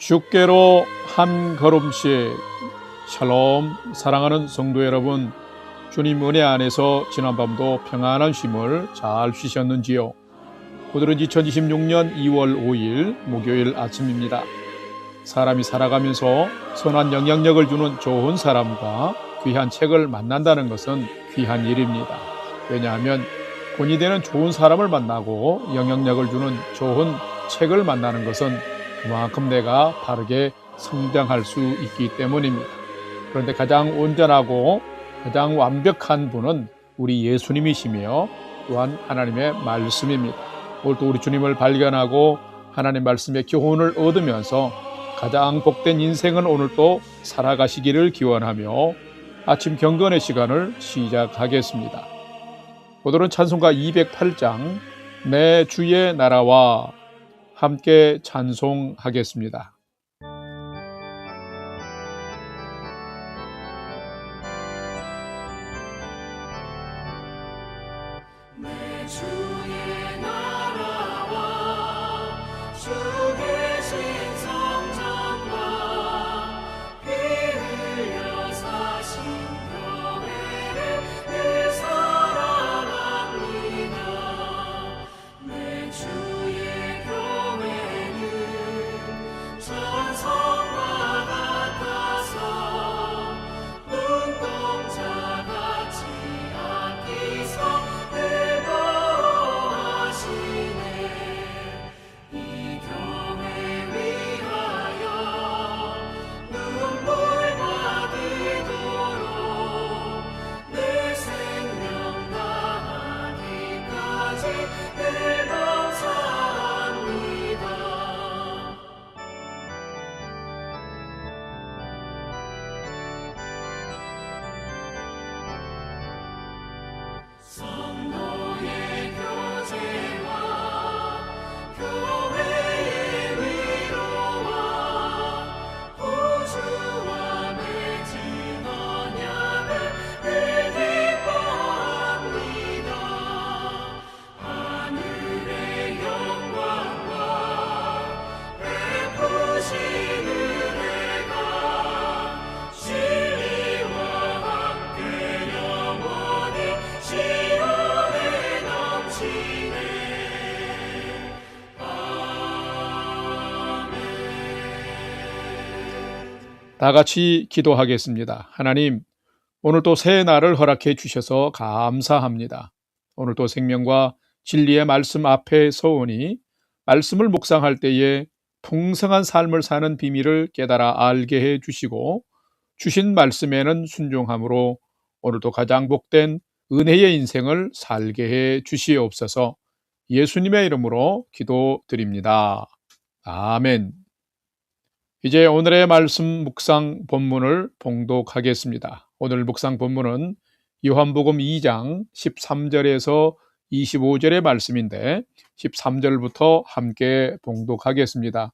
주께로 한 걸음씩. 샬롬. 사랑하는 성도 여러분, 주님 은혜 안에서 지난밤도 평안한 쉼을 잘 쉬셨는지요? 오늘은 2026년 2월 5일 목요일 아침입니다. 사람이 살아가면서 선한 영향력을 주는 좋은 사람과 귀한 책을 만난다는 것은 귀한 일입니다. 왜냐하면 본이 되는 좋은 사람을 만나고 영향력을 주는 좋은 책을 만나는 것은 그만큼 내가 바르게 성장할 수 있기 때문입니다. 그런데 가장 온전하고 가장 완벽한 분은 우리 예수님이시며 또한 하나님의 말씀입니다. 오늘도 우리 주님을 발견하고 하나님 말씀의 교훈을 얻으면서 가장 복된 인생은 오늘도 살아가시기를 기원하며 아침 경건의 시간을 시작하겠습니다. 오늘은 찬송가 208장 내 주의 나라와 함께 찬송하겠습니다. 내 주의 나라와 주 계신 성전과 피 흘려 사신 교회를 늘 사랑합니다. 내 주의 교회는 전성과 같아서 눈동자같이 아끼사 성도의 교제와 교회의 위로와 구주와 맺은 언약을 늘 기뻐합니다. 하늘의 영광과 베푸신 은혜가 진리와 함께 영원히 시온에 넘치네. 아멘. 다 같이 기도하겠습니다. 하나님, 오늘도 새 날을 허락해 주셔서 감사합니다. 오늘도 생명과 진리의 말씀 앞에 서오니 말씀을 묵상할 때에 풍성한 삶을 사는 비밀을 깨달아 알게 해 주시고 주신 말씀에는 순종함으로 오늘도 가장 복된 은혜의 인생을 살게 해 주시옵소서. 예수님의 이름으로 기도드립니다. 아멘. 이제 오늘의 말씀 묵상 본문을 봉독하겠습니다. 오늘 묵상 본문은 요한복음 2장 13절에서 25절의 말씀인데 13절부터 함께 봉독하겠습니다.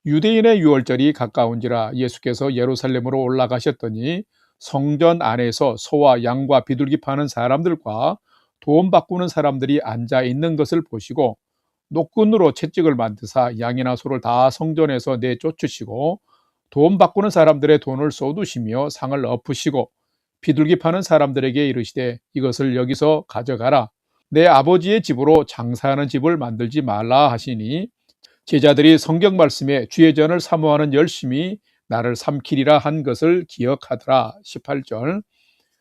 유대인의 유월절이 가까운지라 예수께서 예루살렘으로 올라가셨더니 성전 안에서 소와 양과 비둘기 파는 사람들과 돈 바꾸는 사람들이 앉아 있는 것을 보시고 노끈으로 채찍을 만드사 양이나 소를 다 성전에서 내쫓으시고 돈 바꾸는 사람들의 돈을 쏟으시며 상을 엎으시고 비둘기 파는 사람들에게 이르시되 이것을 여기서 가져가라. 내 아버지의 집으로 장사하는 집을 만들지 말라 하시니 제자들이 성경 말씀에 주의 전을 사모하는 열심히 나를 삼키리라 한 것을 기억하더라. 18절.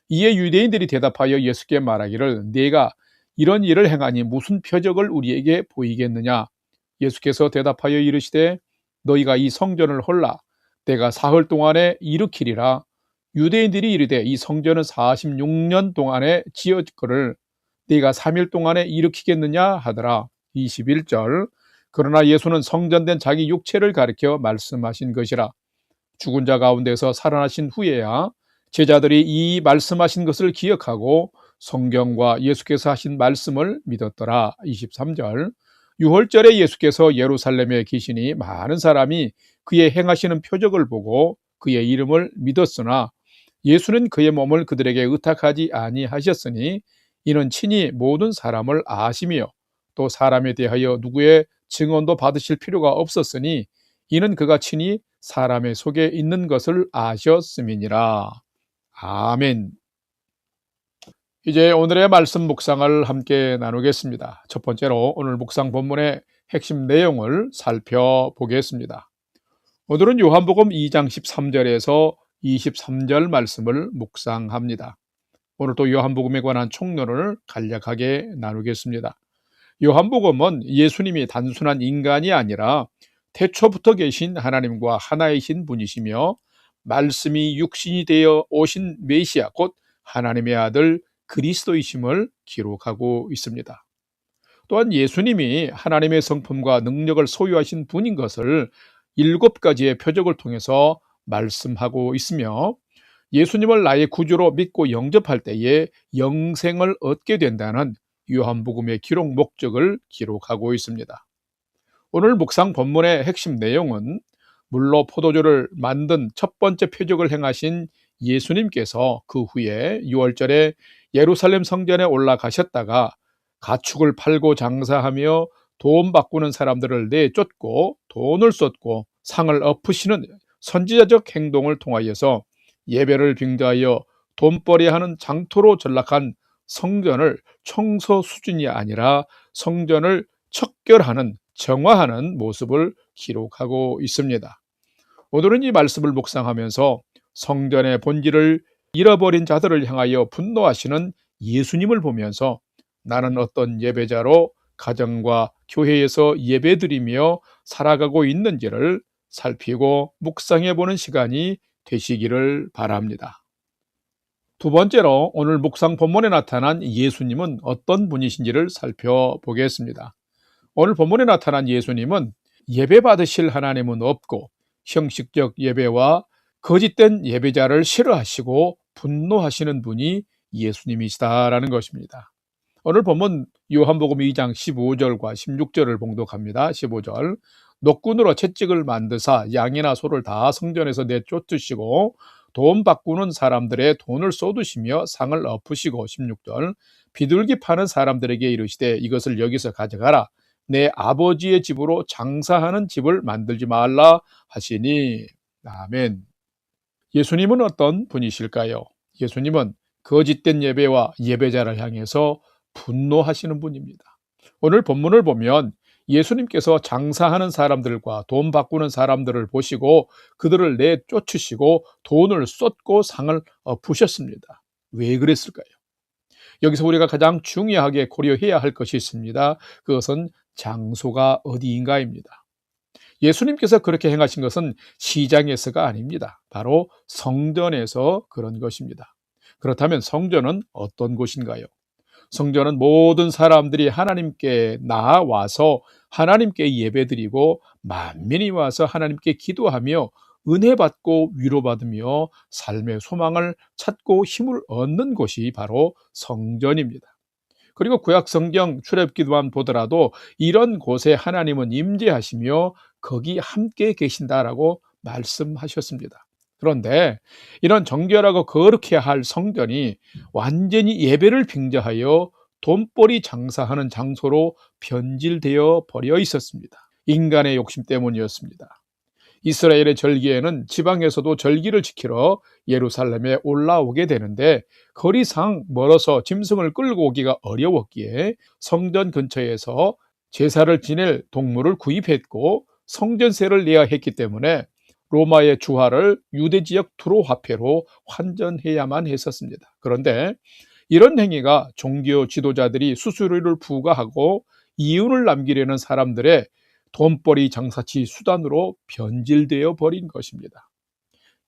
이에 유대인들이 대답하여 예수께 말하기를 네가 이런 일을 행하니 무슨 표적을 우리에게 보이겠느냐. 예수께서 대답하여 이르시되 너희가 이 성전을 헐라 내가 사흘 동안에 일으키리라. 유대인들이 이르되 이 성전은 46년 동안에 지었거를 네가 3일 동안에 일으키겠느냐 하더라. 21절. 그러나 예수는 성전된 자기 육체를 가리켜 말씀하신 것이라. 죽은 자 가운데서 살아나신 후에야 제자들이 이 말씀하신 것을 기억하고 성경과 예수께서 하신 말씀을 믿었더라. 23절. 유월절에 예수께서 예루살렘에 계시니 많은 사람이 그의 행하시는 표적을 보고 그의 이름을 믿었으나 예수는 그의 몸을 그들에게 의탁하지 아니하셨으니 이는 친히 모든 사람을 아시며 또 사람에 대하여 누구의 증언도 받으실 필요가 없었으니 이는 그가 친히 사람의 속에 있는 것을 아셨음이니라. 아멘. 이제 오늘의 말씀 묵상을 함께 나누겠습니다. 첫 번째로 오늘 묵상 본문의 핵심 내용을 살펴보겠습니다. 오늘은 요한복음 2장 13절에서 23절 말씀을 묵상합니다. 오늘도 요한복음에 관한 총론을 간략하게 나누겠습니다. 요한복음은 예수님이 단순한 인간이 아니라 태초부터 계신 하나님과 하나이신 분이시며 말씀이 육신이 되어 오신 메시아 곧 하나님의 아들 그리스도이심을 기록하고 있습니다. 또한 예수님이 하나님의 성품과 능력을 소유하신 분인 것을 7가지의 표적을 통해서 말씀하고 있으며 예수님을 나의 구주로 믿고 영접할 때에 영생을 얻게 된다는 요한복음의 기록 목적을 기록하고 있습니다. 오늘 묵상 본문의 핵심 내용은 물로 포도주를 만든 첫 번째 표적을 행하신 예수님께서 그 후에 6월절에 예루살렘 성전에 올라가셨다가 가축을 팔고 장사하며 돈 바꾸는 사람들을 내쫓고 돈을 쏟고 상을 엎으시는 선지자적 행동을 통하여서 예배를 빙자하여 돈벌이하는 장터로 전락한 성전을 청소 수준이 아니라 성전을 척결하는 정화하는 모습을 기록하고 있습니다. 오늘은 이 말씀을 묵상하면서 성전의 본질을 잃어버린 자들을 향하여 분노하시는 예수님을 보면서 나는 어떤 예배자로 가정과 교회에서 예배드리며 살아가고 있는지를 살피고 묵상해보는 시간이 되시기를 바랍니다. 두 번째로 오늘 묵상 본문에 나타난 예수님은 어떤 분이신지를 살펴보겠습니다. 오늘 본문에 나타난 예수님은 예배 받으실 하나님은 없고 형식적 예배와 거짓된 예배자를 싫어하시고 분노하시는 분이 예수님이시다라는 것입니다. 오늘 본문 요한복음 2장 15절과 16절을 봉독합니다. 15절 노끈으로 채찍을 만드사 양이나 소를 다 성전에서 내쫓으시고 돈 바꾸는 사람들의 돈을 쏟으시며 상을 엎으시고 16절 비둘기 파는 사람들에게 이르시되 이것을 여기서 가져가라 내 아버지의 집으로 장사하는 집을 만들지 말라 하시니 아멘. 예수님은 어떤 분이실까요? 예수님은 거짓된 예배와 예배자를 향해서 분노하시는 분입니다. 오늘 본문을 보면 예수님께서 장사하는 사람들과 돈 바꾸는 사람들을 보시고 그들을 내쫓으시고 돈을 쏟고 상을 엎으셨습니다. 왜 그랬을까요? 여기서 우리가 가장 중요하게 고려해야 할 것이 있습니다. 그것은 장소가 어디인가입니다. 예수님께서 그렇게 행하신 것은 시장에서가 아닙니다. 바로 성전에서 그런 것입니다. 그렇다면 성전은 어떤 곳인가요? 성전은 모든 사람들이 하나님께 나와서 하나님께 예배드리고 만민이 와서 하나님께 기도하며 은혜 받고 위로받으며 삶의 소망을 찾고 힘을 얻는 곳이 바로 성전입니다. 그리고 구약 성경 출애굽기도만 보더라도 이런 곳에 하나님은 임재하시며 거기 함께 계신다라고 말씀하셨습니다. 그런데 이런 정결하고 거룩해야 할 성전이 완전히 예배를 빙자하여 돈벌이 장사하는 장소로 변질되어 버려 있었습니다. 인간의 욕심 때문이었습니다. 이스라엘의 절기에는 지방에서도 절기를 지키러 예루살렘에 올라오게 되는데 거리상 멀어서 짐승을 끌고 오기가 어려웠기에 성전 근처에서 제사를 지낼 동물을 구입했고 성전세를 내야 했기 때문에 로마의 주화를 유대 지역 투로 화폐로 환전해야만 했었습니다. 그런데 이런 행위가 종교 지도자들이 수수료를 부과하고 이윤을 남기려는 사람들의 돈벌이 장사치 수단으로 변질되어 버린 것입니다.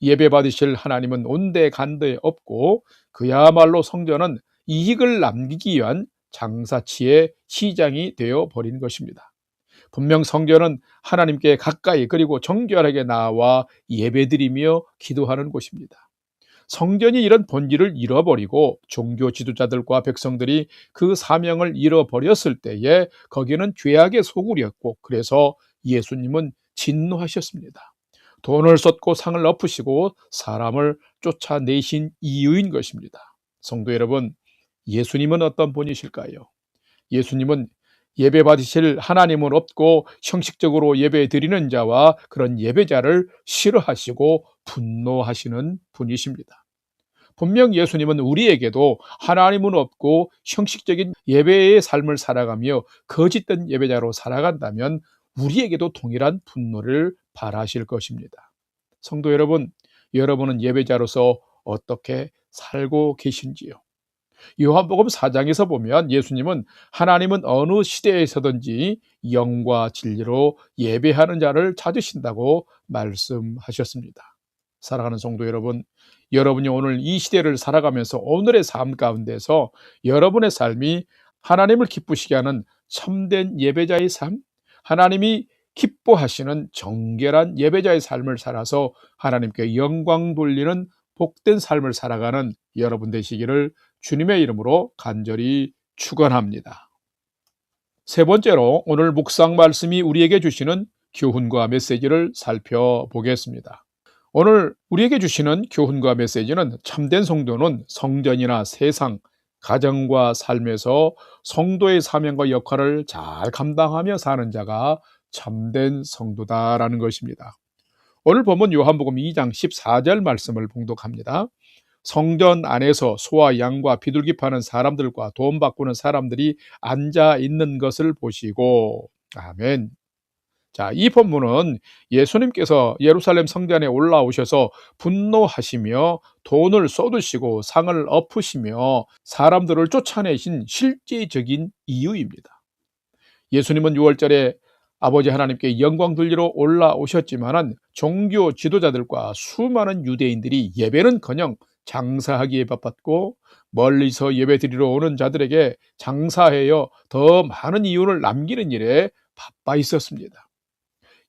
예배 받으실 하나님은 온데간데 없고 그야말로 성전은 이익을 남기기 위한 장사치의 시장이 되어 버린 것입니다. 분명 성전은 하나님께 가까이 그리고 정결하게 나와 예배드리며 기도하는 곳입니다. 성전이 이런 본질을 잃어버리고 종교 지도자들과 백성들이 그 사명을 잃어버렸을 때에 거기는 죄악의 소굴이었고 그래서 예수님은 진노하셨습니다. 돈을 쏟고 상을 엎으시고 사람을 쫓아내신 이유인 것입니다. 성도 여러분, 예수님은 어떤 분이실까요? 예수님은 예배 받으실 하나님은 없고 형식적으로 예배 드리는 자와 그런 예배자를 싫어하시고 분노하시는 분이십니다. 분명 예수님은 우리에게도 하나님은 없고 형식적인 예배의 삶을 살아가며 거짓된 예배자로 살아간다면 우리에게도 동일한 분노를 바라실 것입니다. 성도 여러분, 여러분은 예배자로서 어떻게 살고 계신지요? 요한복음 4장에서 보면 예수님은 하나님은 어느 시대에서든지 영과 진리로 예배하는 자를 찾으신다고 말씀하셨습니다. 사랑하는 성도 여러분, 여러분이 오늘 이 시대를 살아가면서 오늘의 삶 가운데서 여러분의 삶이 하나님을 기쁘시게 하는 참된 예배자의 삶, 하나님이 기뻐하시는 정결한 예배자의 삶을 살아서 하나님께 영광 돌리는 복된 삶을 살아가는 여러분 되시기를 주님의 이름으로 간절히 축원합니다. 세 번째로 오늘 묵상 말씀이 우리에게 주시는 교훈과 메시지를 살펴보겠습니다. 오늘 우리에게 주시는 교훈과 메시지는 참된 성도는 성전이나 세상, 가정과 삶에서 성도의 사명과 역할을 잘 감당하며 사는 자가 참된 성도다라는 것입니다. 오늘 본문 요한복음 2장 14절 말씀을 봉독합니다. 성전 안에서 소와 양과 비둘기 파는 사람들과 돈 바꾸는 사람들이 앉아 있는 것을 보시고, 아멘. 자, 이 본문은 예수님께서 예루살렘 성전에 올라오셔서 분노하시며 돈을 쏟으시고 상을 엎으시며 사람들을 쫓아내신 실제적인 이유입니다. 예수님은 6월절에 아버지 하나님께 영광 돌리러 올라오셨지만은 종교 지도자들과 수많은 유대인들이 예배는커녕 장사하기에 바빴고 멀리서 예배 드리러 오는 자들에게 장사하여 더 많은 이윤을 남기는 일에 바빠 있었습니다.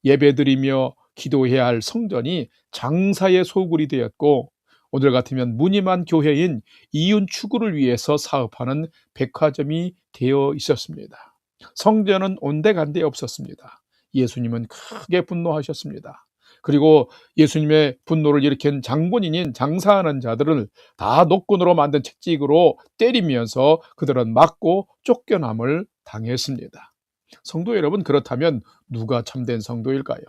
예배 드리며 기도해야 할 성전이 장사의 소굴이 되었고 오늘 같으면 무늬만 교회인 이윤 추구를 위해서 사업하는 백화점이 되어 있었습니다. 성전은 온데간데 없었습니다. 예수님은 크게 분노하셨습니다. 그리고 예수님의 분노를 일으킨 장본인인 장사하는 자들을 다 노끈으로 만든 채찍으로 때리면서 그들은 맞고 쫓겨남을 당했습니다. 성도 여러분, 그렇다면 누가 참된 성도일까요?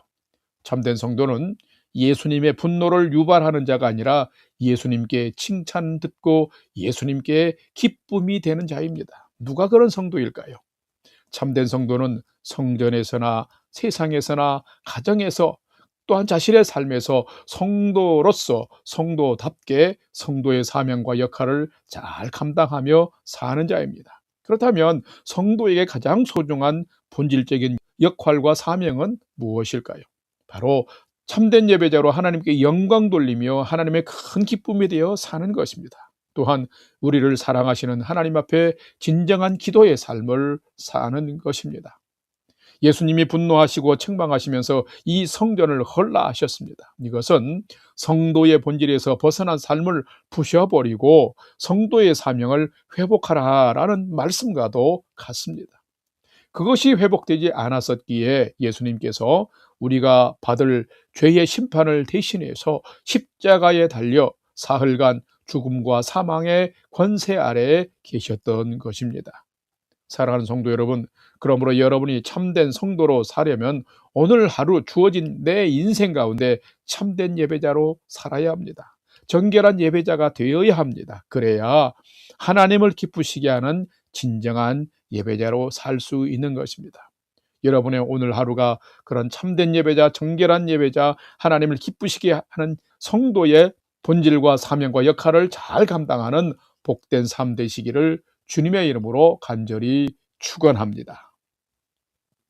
참된 성도는 예수님의 분노를 유발하는 자가 아니라 예수님께 칭찬 듣고 예수님께 기쁨이 되는 자입니다. 누가 그런 성도일까요? 참된 성도는 성전에서나 세상에서나 가정에서 또한 자신의 삶에서 성도로서 성도답게 성도의 사명과 역할을 잘 감당하며 사는 자입니다. 그렇다면 성도에게 가장 소중한 본질적인 역할과 사명은 무엇일까요? 바로 참된 예배자로 하나님께 영광 돌리며 하나님의 큰 기쁨이 되어 사는 것입니다. 또한 우리를 사랑하시는 하나님 앞에 진정한 기도의 삶을 사는 것입니다. 예수님이 분노하시고 책망하시면서 이 성전을 헐라하셨습니다. 이것은 성도의 본질에서 벗어난 삶을 부셔버리고 성도의 사명을 회복하라라는 말씀과도 같습니다. 그것이 회복되지 않았었기에 예수님께서 우리가 받을 죄의 심판을 대신해서 십자가에 달려 사흘간 죽음과 사망의 권세 아래에 계셨던 것입니다. 사랑하는 성도 여러분, 그러므로 여러분이 참된 성도로 사려면 오늘 하루 주어진 내 인생 가운데 참된 예배자로 살아야 합니다. 정결한 예배자가 되어야 합니다. 그래야 하나님을 기쁘시게 하는 진정한 예배자로 살 수 있는 것입니다. 여러분의 오늘 하루가 그런 참된 예배자, 정결한 예배자, 하나님을 기쁘시게 하는 성도의 본질과 사명과 역할을 잘 감당하는 복된 삶 되시기를 주님의 이름으로 간절히 축원합니다.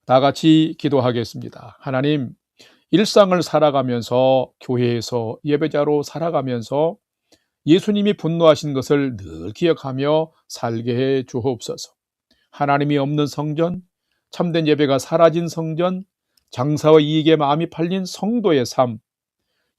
다 같이 기도하겠습니다. 하나님, 일상을 살아가면서 교회에서 예배자로 살아가면서 예수님이 분노하신 것을 늘 기억하며 살게 해 주옵소서. 하나님이 없는 성전, 참된 예배가 사라진 성전, 장사와 이익에 마음이 팔린 성도의 삶,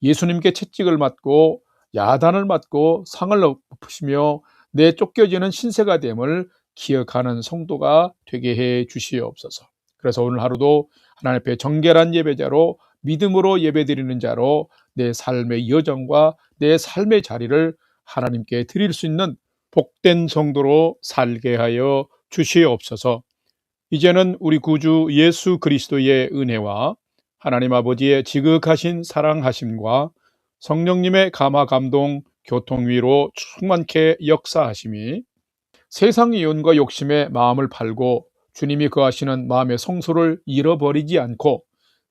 예수님께 채찍을 맞고 야단을 맞고 상을 엎으시며 내 쫓겨지는 신세가 됨을 기억하는 성도가 되게 해 주시옵소서. 그래서 오늘 하루도 하나님 앞에 정결한 예배자로 믿음으로 예배드리는 자로 내 삶의 여정과 내 삶의 자리를 하나님께 드릴 수 있는 복된 성도로 살게 하여 주시옵소서. 이제는 우리 구주 예수 그리스도의 은혜와 하나님 아버지의 지극하신 사랑하심과 성령님의 감화 감동 교통위로 충만케 역사하심이 세상 이윤과 욕심에 마음을 팔고 주님이 거하시는 마음의 성소를 잃어버리지 않고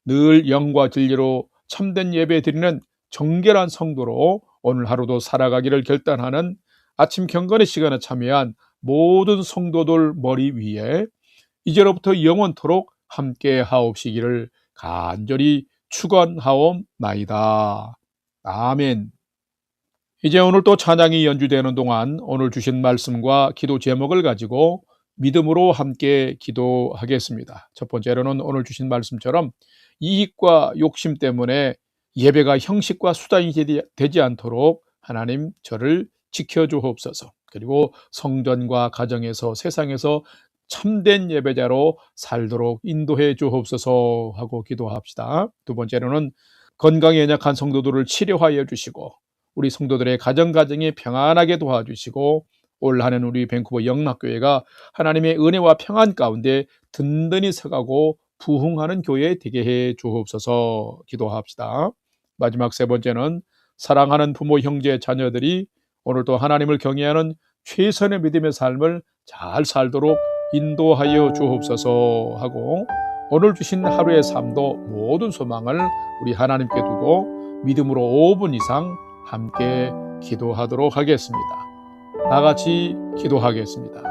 늘 영과 진리로 참된 예배 드리는 정결한 성도로 오늘 하루도 살아가기를 결단하는 아침 경건의 시간에 참여한 모든 성도들 머리 위에 이제로부터 영원토록 함께 하옵시기를 간절히 축원하옵나이다. 아멘. 이제 오늘 또 찬양이 연주되는 동안 오늘 주신 말씀과 기도 제목을 가지고 믿음으로 함께 기도하겠습니다. 첫 번째로는 오늘 주신 말씀처럼 이익과 욕심 때문에 예배가 형식과 수단이 되지 않도록 하나님 저를 지켜주옵소서. 그리고 성전과 가정에서 세상에서 참된 예배자로 살도록 인도해 주옵소서 하고 기도합시다. 두 번째로는 건강에 연약한 성도들을 치료하여 주시고 우리 성도들의 가정이 평안하게 도와주시고 올 한해는 우리 밴쿠버 영락교회가 하나님의 은혜와 평안 가운데 든든히 서가고 부흥하는 교회 되게 해 주옵소서 기도합시다. 마지막 세 번째는 사랑하는 부모, 형제, 자녀들이 오늘도 하나님을 경외하는 최선의 믿음의 삶을 잘 살도록 인도하여 주옵소서 하고 오늘 주신 하루의 삶도 모든 소망을 우리 하나님께 두고 믿음으로 5분 이상 함께 기도하도록 하겠습니다. 다 같이 기도하겠습니다.